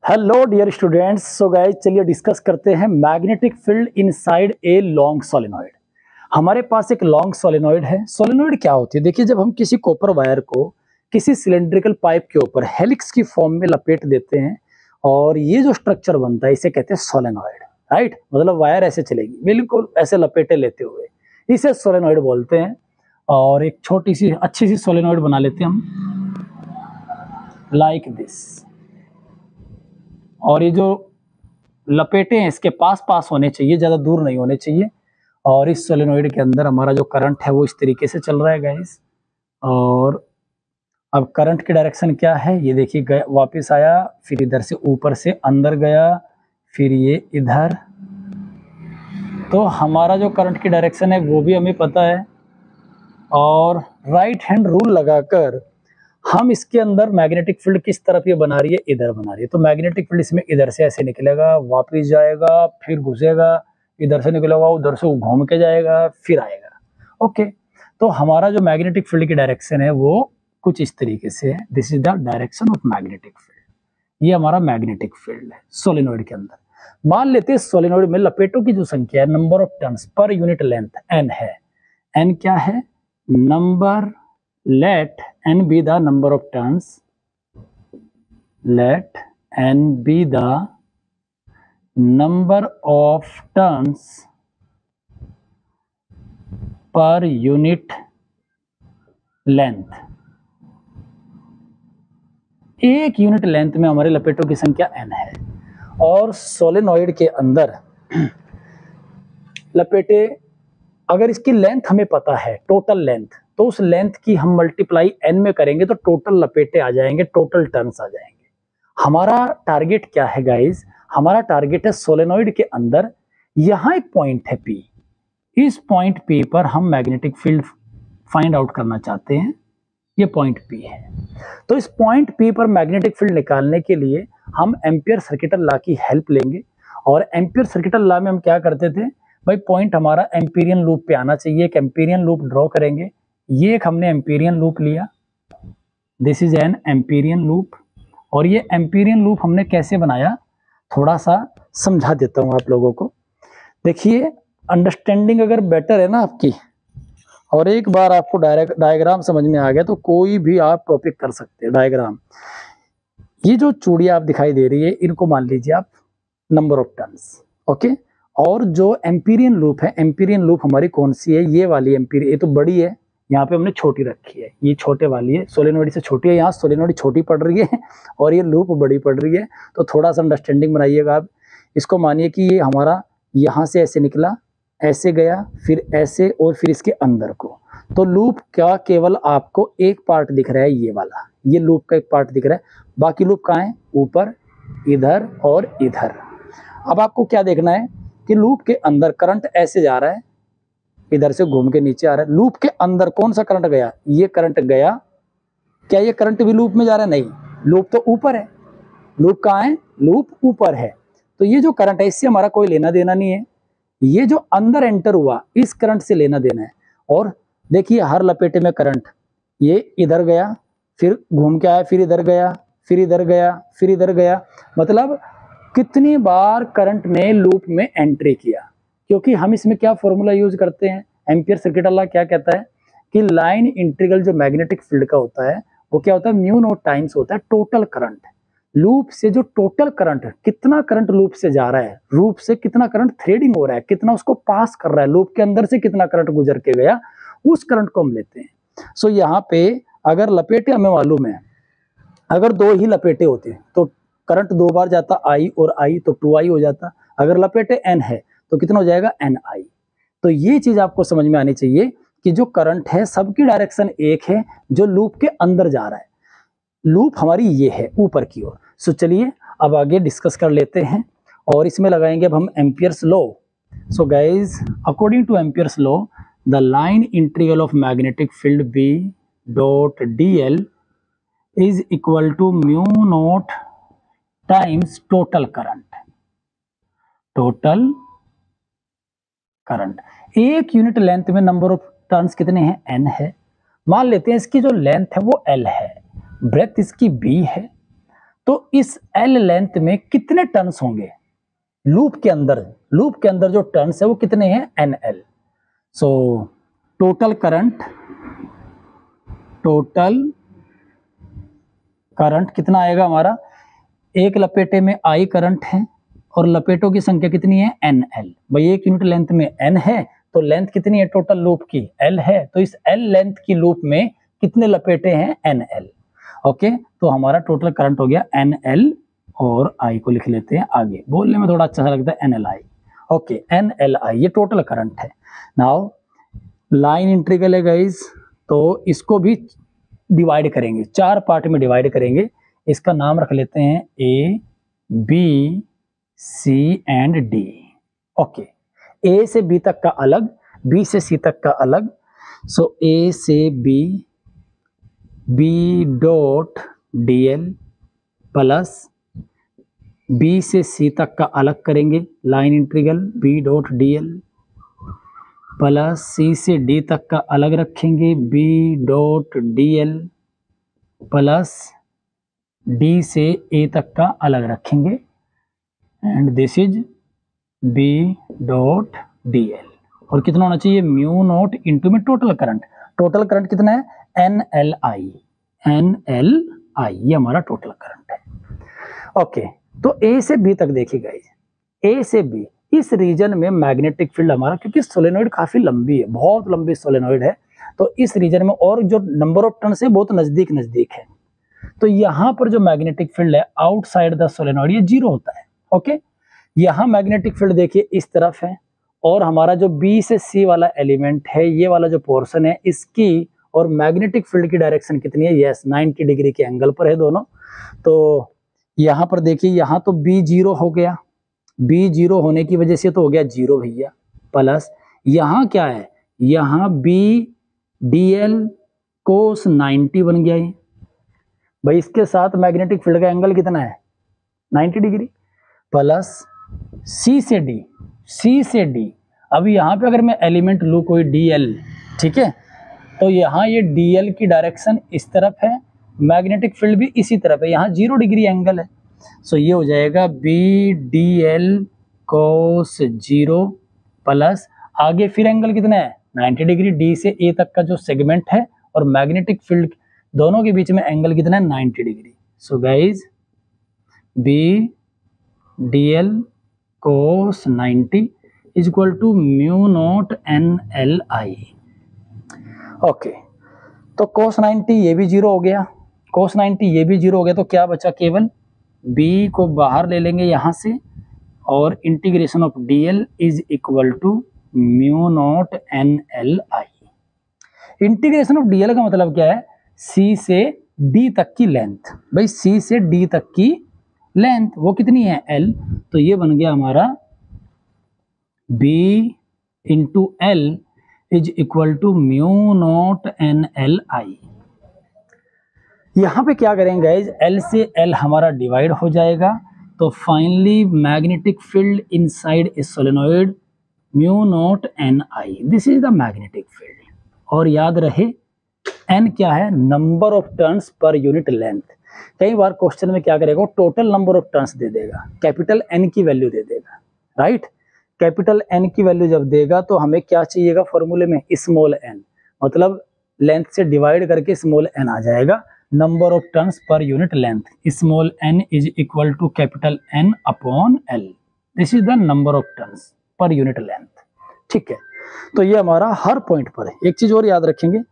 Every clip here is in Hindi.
Hello dear students. So guys चलिए डिस्कस करते हैं magnetic field inside a long solenoid. हमारे पास एक लॉन्ग सोलेनॉइड है। सोलेनॉइड क्या होती है? देखिए, जब हम किसी कॉपर वायर को किसी सिलेंड्रिकल पाइप के ऊपर हेलिक्स की फॉर्म में लपेट देते हैं और ये जो स्ट्रक्चर बनता है इसे कहते हैं सोलेनॉइड। राइट, मतलब वायर ऐसे चलेगी बिल्कुल ऐसे लपेटे लेते हुए, इसे सोलेनॉइड बोलते हैं। और एक छोटी सी अच्छी सी सोलेनॉइड बना लेते हैं हम लाइक दिस। और ये जो लपेटे हैं इसके पास पास होने चाहिए, ज़्यादा दूर नहीं होने चाहिए। और इस सोलेनॉइड के अंदर हमारा जो करंट है वो इस तरीके से चल रहा है गाइस। और अब करंट की डायरेक्शन क्या है ये देखिए, गया वापस आया, फिर इधर से ऊपर से अंदर गया, फिर ये इधर। तो हमारा जो करंट की डायरेक्शन है वो भी हमें पता है। और राइट हैंड रूल लगाकर हम इसके अंदर मैग्नेटिक फील्ड किस तरफ ये बना रही है, इधर बना रही है। तो मैग्नेटिक फील्ड इसमें इधर से ऐसे निकलेगा, वापस जाएगा, फिर घुसेगा, इधर से निकलेगा, उधर से घूम के जाएगा, फिर आएगा। ओके, तो हमारा जो मैग्नेटिक फील्ड की डायरेक्शन है वो कुछ इस तरीके से है। This is the direction of magnetic field. ये हमारा मैग्नेटिक फील्ड है सोलेनॉइड के अंदर। मान लेते हैं सोलेनॉइड में लपेटों की जो संख्या है, number of turns per unit length n है। n क्या है? Number, let n be the number of turns, let n be the number of turns per unit length। एक यूनिट लेंथ में हमारे लपेटों की संख्या n है। और सोलेनॉइड के अंदर लपेटे, अगर इसकी लेंथ हमें पता है, टोटल लेंथ, तो उस लेंथ की हम मल्टीप्लाई n में करेंगे तो टोटल लपेटे आ जाएंगे, टोटल टर्न्स आ जाएंगे। हमारा टारगेट क्या है गाइस? हमारा टारगेट है सोलेनॉइड के अंदर यहां एक पॉइंट है P। इस पॉइंट P पर हम मैग्नेटिक फील्ड फाइंड आउट करना चाहते हैं। ये पॉइंट P है। तो इस पॉइंट P पर मैग्नेटिक फील्ड निकालने के लिए हम एम्पियर सर्किटल लॉ की हेल्प लेंगे। और एम्पियर सर्किटल लॉ में हम क्या करते थे भाई, पॉइंट हमारा एम्पीरियन लूप पे आना चाहिए। एक एम्पीरियन लूप ड्रॉ करेंगे। ये एक हमने एम्पीरियन लूप लिया, this is an Amperian loop. और ये एम्पीरियन लूप हमने कैसे बनाया थोड़ा सा समझा देता हूं आप लोगों को। देखिए, अंडरस्टैंडिंग अगर बेटर है ना आपकी, और एक बार आपको डायग्राम समझ में आ गया तो कोई भी आप टॉपिक कर सकते हैं। डायग्राम, ये जो चूड़ियां आप दिखाई दे रही है इनको मान लीजिए आप नंबर ऑफ टर्न्स। ओके, और जो एम्पीरियन लूप है, एम्पीरियन लूप हमारी कौन सी है? ये वाली एम्पीरियन। ये तो बड़ी है, यहाँ पे हमने छोटी रखी है, ये छोटे वाली है, सोलेनॉइड से छोटी है। यहाँ सोलेनॉइड छोटी पड़ रही है और ये लूप बड़ी पड़ रही है। तो थोड़ा सा अंडरस्टैंडिंग बनाइएगा आप। इसको मानिए कि ये हमारा यहाँ से ऐसे निकला, ऐसे गया, फिर ऐसे, और फिर इसके अंदर को। तो लूप का केवल आपको एक पार्ट दिख रहा है, ये वाला, ये लूप का एक पार्ट दिख रहा है। बाकी लूप कहाँ है? ऊपर, इधर और इधर। अब आपको क्या देखना है कि लूप के अंदर करंट ऐसे जा रहा है, इधर से घूम के नीचे आ रहा है। लूप के अंदर कौन सा करंट गया? ये करंट गया। क्या ये करंट भी लूप में जा रहा है? नहीं, लूप तो ऊपर है। लूप कहाँ है? लूप ऊपर है। तो ये जो करंट है इससे हमारा कोई लेना देना नहीं है। ये जो अंदर एंटर हुआ इस करंट से लेना देना है। और देखिए, हर लपेटे में करंट, ये इधर गया, फिर घूम के आया, फिर इधर गया, फिर इधर गया, फिर इधर गया। मतलब कितनी बार करंट ने लूप में एंट्री किया। क्योंकि हम इसमें क्या फॉर्मूला यूज करते हैं, एम्पियर सर्किटल लॉ क्या कहता है कि लाइन इंटीग्रल जो मैग्नेटिक फील्ड का होता है वो क्या होता है? म्यू नॉट टाइम्स होता है टोटल करंट। लूप से जो टोटल करंट, कितना करंट लूप से जा रहा है, लूप से कितना करंट थ्रेडिंग हो रहा है, कितना उसको पास कर रहा है, लूप के अंदर से कितना करंट गुजर के गया, उस करंट को हम लेते हैं। सो यहाँ पे अगर लपेटे हमें मालूम है, अगर दो ही लपेटे होते तो करंट दो बार जाता I और I, तो 2I हो जाता। अगर लपेटे n है तो कितना हो जाएगा? NI। तो ये चीज आपको समझ में आनी चाहिए कि जो करंट है सबकी डायरेक्शन एक है, जो लूप के अंदर जा रहा है। लूप हमारी ये है ऊपर की ओर। सो चलिए अब आगे डिस्कस कर लेते हैं और इसमें लगाएंगे अब हम Ampere's law. So guys, according to Ampere's law, the line integral of magnetic field B dot DL is equal to mu naught times total current. Total current, एक यूनिट लेंथ में नंबर ऑफ टर्न्स कितने हैं? n है। मान लेते हैं इसकी जो लेंथ है वो L है, ब्रेथ इसकी B है। तो इस एल लेंथ में कितने टर्न्स होंगे लूप के अंदर जो टर्न्स है वो कितने हैं, N L. So total current कितना आएगा हमारा, एक लपेटे में आई करंट है और लपेटों की संख्या कितनी है, एन एल। भाई एक यूनिट लेंथ में एन है तो लेंथ कितनी है टोटल लूप की, एल है। तो इस एल लेंथ की लूप में कितने लपेटे हैं, एन एल। ओके, तो हमारा टोटल करंट हो गया एन एल, और आई को लिख लेते हैं आगे, बोलने में थोड़ा अच्छा लगता है, N L I. Okay, N L I ये टोटल करंट है। नाउ लाइन इंटीग्रल है गाइस, तो इसको भी डिवाइड करेंगे, 4 पार्ट में डिवाइड करेंगे। इसका नाम रख लेते हैं A, B, C and D. Okay, A से बी तक का अलग, बी से सी तक का अलग। सो ए से B, B dot D L plus B से सी तक का अलग करेंगे, line integral B dot D L plus C से डी तक का अलग रखेंगे, B dot D L plus D से ए तक का अलग रखेंगे, and this is B dot D L. और कितना होना चाहिए, म्यू नॉट इंटू में टोटल करंट कितना है, एन एल आई, ये हमारा टोटल करंट है। ओके, तो ए से बी तक देखिएगा, ए से बी इस रीजन में मैग्नेटिक फील्ड हमारा, क्योंकि सोलेनोइड काफी लंबी है, बहुत लंबी सोलेनोइड है, तो इस रीजन में और जो नंबर ऑफ टर्न्स है बहुत नजदीक है, तो यहाँ पर जो मैग्नेटिक फील्ड है आउटसाइड द सोलेनोइड ये 0 होता है। ओके, यहाँ मैग्नेटिक फील्ड देखिए इस तरफ है, और हमारा जो बी से सी वाला एलिमेंट है, ये वाला जो पोर्शन है इसकी और मैग्नेटिक फील्ड की डायरेक्शन कितनी है, यस 90 डिग्री के एंगल पर है दोनों। तो यहाँ पर देखिए, यहाँ तो बी 0 हो गया, बी 0 होने की वजह से तो हो गया 0 भैया, प्लस यहाँ क्या है, यहाँ बी डी एल कोस 90 बन गया ये भाई, इसके साथ मैग्नेटिक फील्ड का एंगल कितना है, 90 डिग्री, प्लस सी से डी। अभी यहाँ पे अगर मैं एलिमेंट लूँ कोई डी एल, ठीक है, तो यहाँ ये डी एल की डायरेक्शन इस तरफ है, मैग्नेटिक फील्ड भी इसी तरफ है, यहाँ 0 डिग्री एंगल है। सो ये हो जाएगा बी डी एल कोस 0 प्लस आगे फिर एंगल कितना है, 90 डिग्री, डी से ए तक का जो सेगमेंट है और मैग्नेटिक फील्ड दोनों के बीच में एंगल कितना है, 90 degree. So guys B D L cos 90 is equal to mu naught N L I. Okay, तो कोस 90 ये भी 0 हो गया, कोस 90 ये भी 0 हो गया, तो क्या बचा, केवल b को बाहर ले लेंगे यहाँ से, और integration of dl is equal to mu naught N L I. Integration of dl का मतलब क्या है, c से d तक की लेंथ, भाई c से d तक की लेंथ वो कितनी है, l, तो ये बन गया हमारा b into L is equal to mu naught N L I. यहाँ पे क्या करेंगे गाइज, L से L हमारा डिवाइड हो जाएगा, तो finally magnetic field inside a solenoid mu naught N I, this is the magnetic field. और याद रहे N क्या है, number of turns per unit length. कई बार क्वेश्चन में क्या करेगा, टोटल नंबर ऑफ टर्न्स दे देगा, कैपिटल N की वैल्यू दे देगा, राइट। कैपिटल N की वैल्यू जब देगा तो हमें क्या चाहिएगा फॉर्मूले में, स्मॉल n, मतलब लेंथ से डिवाइड करके स्मॉल n आ जाएगा, number of turns per unit length, small n is equal to capital N upon L, this is the number of turns per unit length. ठीक है, तो ये हमारा हर पॉइंट पर है। एक चीज और याद रखेंगे,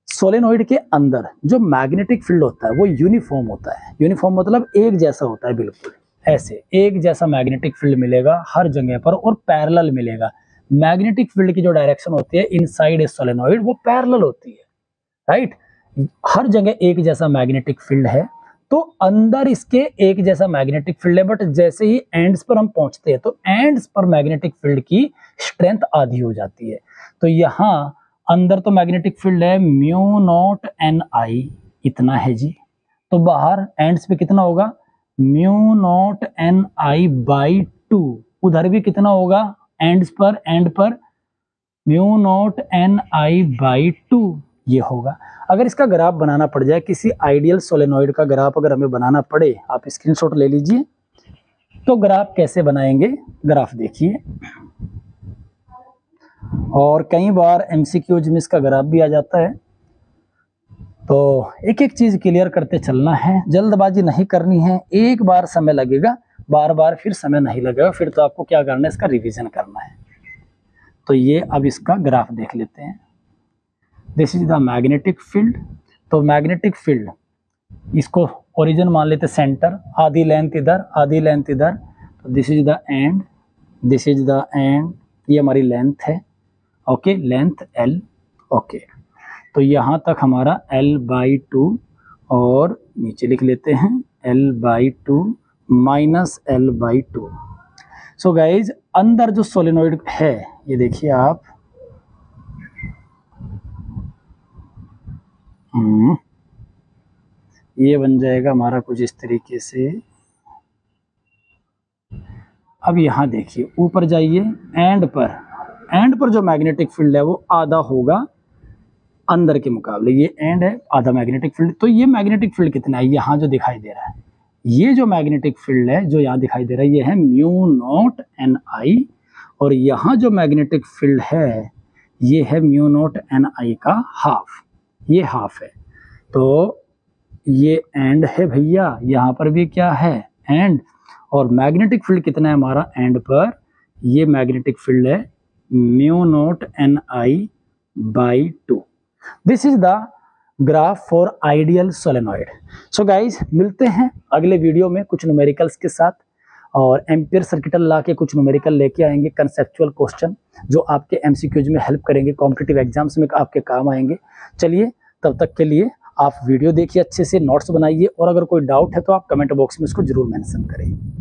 सोलेनोइड के अंदर जो मैग्नेटिक फील्ड होता है वो यूनिफॉर्म होता है, यूनिफॉर्म मतलब एक जैसा होता है, बिल्कुल ऐसे एक जैसा मैग्नेटिक फील्ड मिलेगा हर जगह पर, और पैरेलल मिलेगा। मैग्नेटिक फील्ड की जो डायरेक्शन होती है इनसाइड ए सोलेनोइड वो पैरेलल होती है, राइट। हर जगह एक जैसा मैग्नेटिक फील्ड है, तो अंदर इसके एक जैसा मैग्नेटिक फील्ड है, बट जैसे ही एंड्स पर हम पहुंचते हैं तो एंड्स पर मैग्नेटिक फील्ड की स्ट्रेंथ आधी हो जाती है। तो यहाँ अंदर तो मैग्नेटिक फील्ड है म्यू नॉट एन आई, इतना है जी, तो बाहर एंड्स पे कितना होगा, mu naught N I by 2, उधर भी कितना होगा एंड्स पर, एंड पर mu naught N I by 2, ये होगा। अगर इसका ग्राफ बनाना पड़ जाए, किसी आइडियल सोलेनोइड का ग्राफ अगर हमें बनाना पड़े, आप स्क्रीनशॉट ले लीजिए। तो ग्राफ कैसे बनाएंगे, ग्राफ देखिए। और कई बार एमसीक्यूज में इसका ग्राफ भी आ जाता है, तो एक एक चीज क्लियर करते चलना है, जल्दबाजी नहीं करनी है। एक बार समय लगेगा, बार बार फिर समय नहीं लगेगा, फिर तो आपको क्या करना है, इसका रिवीजन करना है। तो ये अब इसका ग्राफ देख लेते हैं। This is the magnetic field. तो मैग्नेटिक फील्ड, इसको ओरिजिन मान लेते सेंटर, आधी लेंथ इधर आधी लेंथ इधर, तो this is the end, this is the end, ये हमारी लेंथ है, ओके, लेंथ L, ओके। तो यहाँ तक हमारा L/2 और नीचे लिख लेते हैं L/2 minus L/2। So guys अंदर जो सोलेनोइड है, ये देखिए आप, ये बन जाएगा हमारा कुछ इस तरीके से। अब यहाँ देखिए, ऊपर जाइए, एंड पर जो मैग्नेटिक फील्ड है वो आधा होगा अंदर के मुकाबले, ये एंड है, आधा मैग्नेटिक फील्ड। तो ये मैग्नेटिक फील्ड कितना है, यहाँ जो दिखाई दे रहा है, ये जो मैग्नेटिक फील्ड है जो यहाँ दिखाई दे रहा है, ये है μ0 Ni, और यहाँ जो मैग्नेटिक फील्ड है ये है μ0 Ni का हाफ, ये हाफ है। तो ये एंड है भैया, यहाँ पर भी क्या है, एंड। और मैग्नेटिक फील्ड कितना है हमारा एंड पर, ये मैग्नेटिक फील्ड है μ0 Ni/2। This is the graph for ideal solenoid. So guys मिलते हैं अगले वीडियो में कुछ न्यूमेरिकल्स के साथ, और एम्पियर सर्किटल ला के कुछ न्यूमेरिकल लेके आएंगे, कंसेप्चुअल क्वेश्चन जो आपके एमसीक्यूज में हेल्प करेंगे, कॉम्पिटिटिव एग्जाम्स में आपके काम आएंगे। चलिए तब तक के लिए आप वीडियो देखिए, अच्छे से नोट्स बनाइए, और अगर कोई डाउट है तो आप कमेंट बॉक्स में उसको जरूर मेंशन करें।